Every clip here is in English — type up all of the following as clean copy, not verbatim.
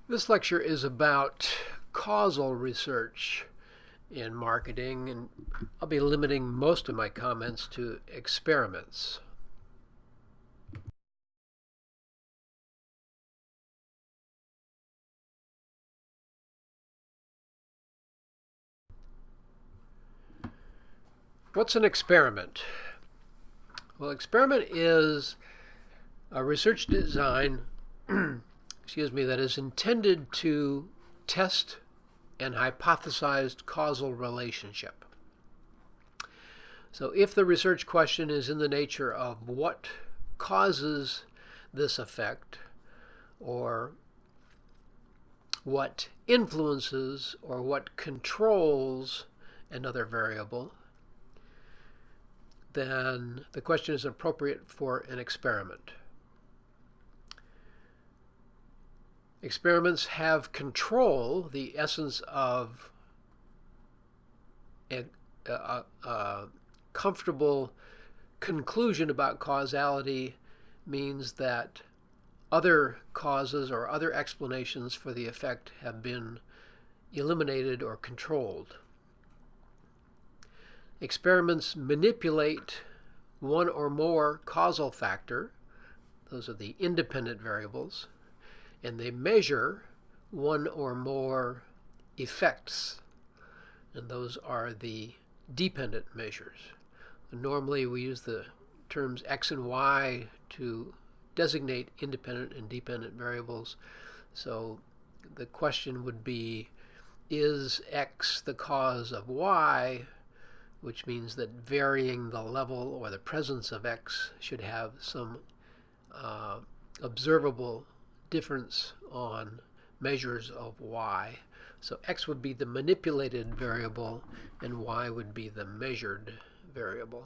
This lecture is about causal research in marketing, and I'll be limiting most of my comments to experiments. What's an experiment? Well, experiment is a research design that is intended to test an hypothesized causal relationship. So if the research question is in the nature of what causes this effect, or what influences or what controls another variable, then the question is appropriate for an experiment. Experiments have control, the essence of a comfortable conclusion about causality means that other causes or other explanations for the effect have been eliminated or controlled. Experiments manipulate one or more causal factor, those are the independent variables, and they measure one or more effects, and those are the dependent measures. Normally we use the terms x and y to designate independent and dependent variables. So the question would be, is x the cause of y? Which means that varying the level or the presence of x should have some observable difference on measures of y. So x would be the manipulated variable and y would be the measured variable.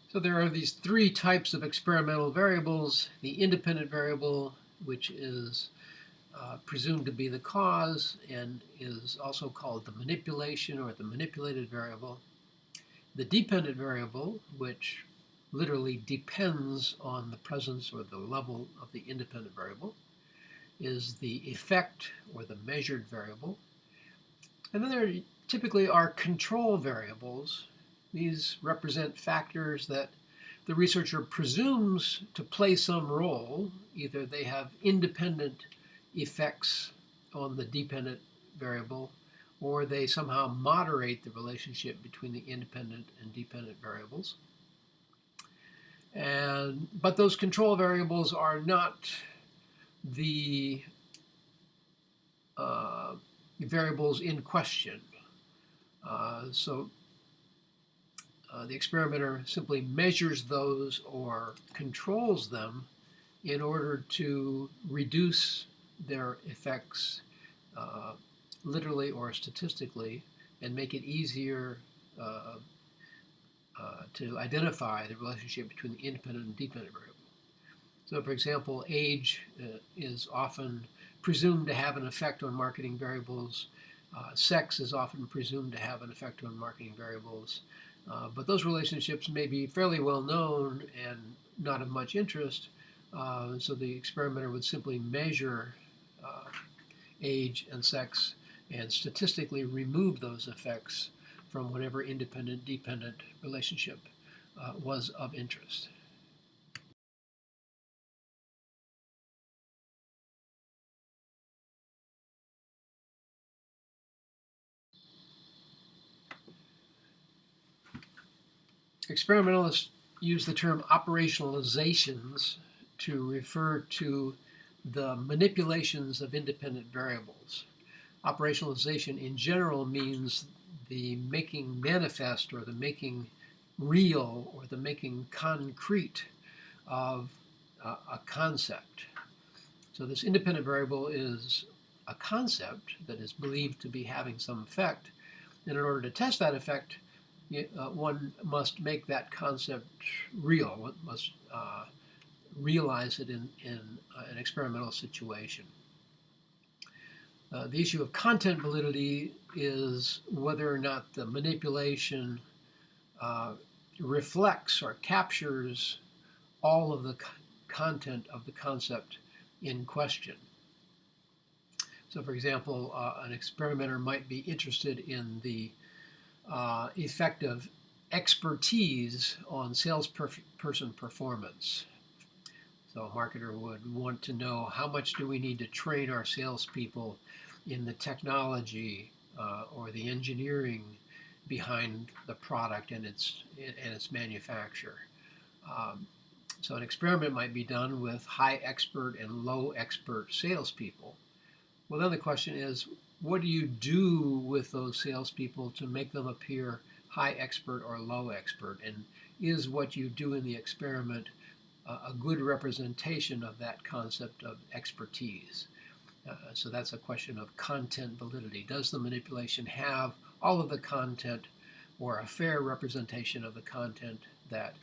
So there are these three types of experimental variables. The independent variable, which is presumed to be the cause and is also called the manipulation or the manipulated variable. The dependent variable, which literally depends on the presence or the level of the independent variable, is the effect or the measured variable. And then there typically are control variables. These represent factors that the researcher presumes to play some role. Either they have independent effects on the dependent variable, or they somehow moderate the relationship between the independent and dependent variables. But those control variables are not the variables in question. So the experimenter simply measures those or controls them in order to reduce their effects literally or statistically and make it easier to identify the relationship between the independent and dependent variable. So for example, age is often presumed to have an effect on marketing variables. Sex is often presumed to have an effect on marketing variables. But those relationships may be fairly well known and not of much interest. So the experimenter would simply measure age and sex and statistically remove those effects from whatever independent-dependent relationship was of interest. Experimentalists use the term operationalizations to refer to the manipulations of independent variables. Operationalization in general means the making manifest or the making real or the making concrete of a concept. So this independent variable is a concept that is believed to be having some effect. And in order to test that effect, one must make that concept real. One must realize it in an experimental situation. The issue of content validity is whether or not the manipulation reflects or captures all of the content of the concept in question. So, for example, an experimenter might be interested in the effect of expertise on salesperson performance. So a marketer would want to know, how much do we need to train our salespeople in the technology or the engineering behind the product and its manufacture. So an experiment might be done with high expert and low expert salespeople. Well, then the question is, what do you do with those salespeople to make them appear high expert or low expert? And is what you do in the experiment a good representation of that concept of expertise? So that's a question of content validity. Does the manipulation have all of the content or a fair representation of the content that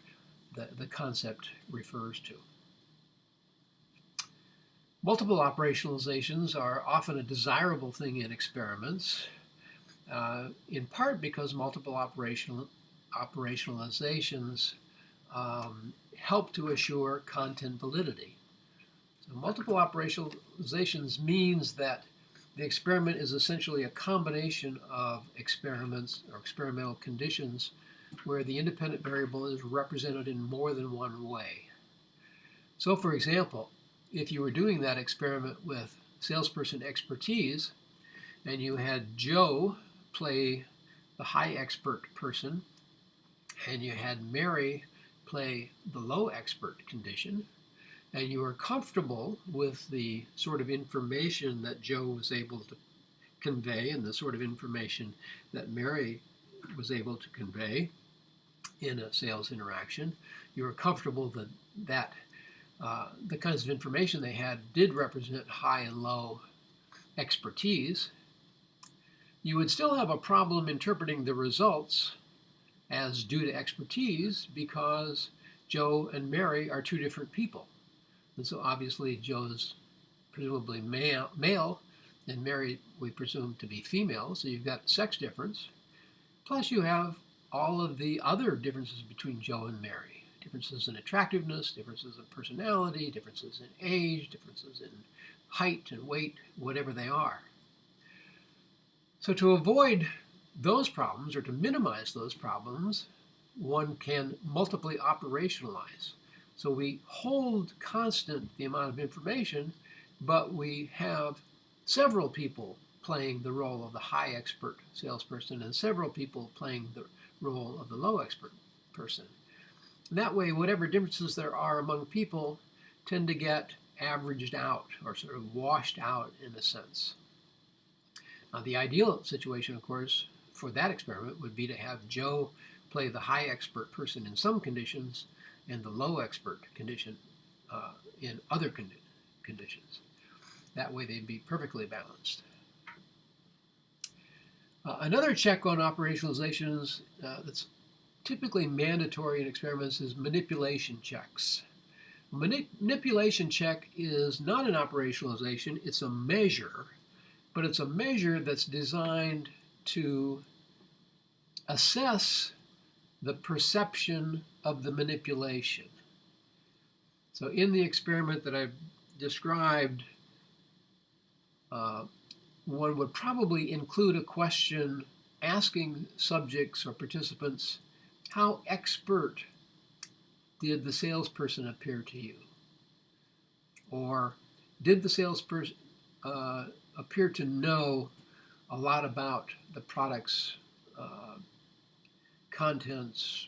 the concept refers to? Multiple operationalizations are often a desirable thing in experiments, in part because multiple operationalizations help to assure content validity. So multiple operationalizations means that the experiment is essentially a combination of experiments or experimental conditions where the independent variable is represented in more than one way. So, for example, if you were doing that experiment with salesperson expertise and you had Joe play the high expert person and you had Mary play the low expert condition, and you were comfortable with the sort of information that Joe was able to convey and the sort of information that Mary was able to convey in a sales interaction, you were comfortable that the kinds of information they had did represent high and low expertise, you would still have a problem interpreting the results as due to expertise because Joe and Mary are two different people. And so obviously Joe's presumably male and Mary we presume to be female, so you've got sex difference. Plus you have all of the other differences between Joe and Mary. Differences in attractiveness, differences in personality, differences in age, differences in height and weight, whatever they are. So to avoid those problems, or to minimize those problems, one can multiply operationalize. So we hold constant the amount of information, but we have several people playing the role of the high expert salesperson and several people playing the role of the low expert person. And that way, whatever differences there are among people tend to get averaged out or sort of washed out in a sense. Now, the ideal situation, of course, for that experiment would be to have Joe play the high expert person in some conditions and the low expert condition in other conditions. That way they'd be perfectly balanced. Another check on operationalizations that's typically mandatory in experiments is manipulation checks. Manipulation check is not an operationalization, it's a measure, but it's a measure that's designed to assess the perception of the manipulation. So in the experiment that I've described, one would probably include a question asking subjects or participants, how expert did the salesperson appear to you? Or did the salesperson appear to know a lot about the product's contents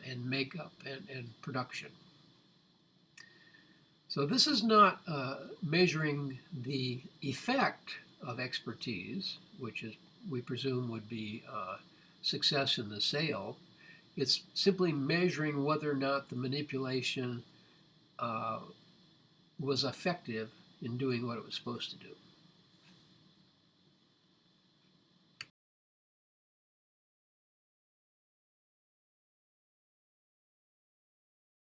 and makeup and production? So this is not measuring the effect of expertise, which is we presume would be success in the sale. It's simply measuring whether or not the manipulation was effective in doing what it was supposed to do.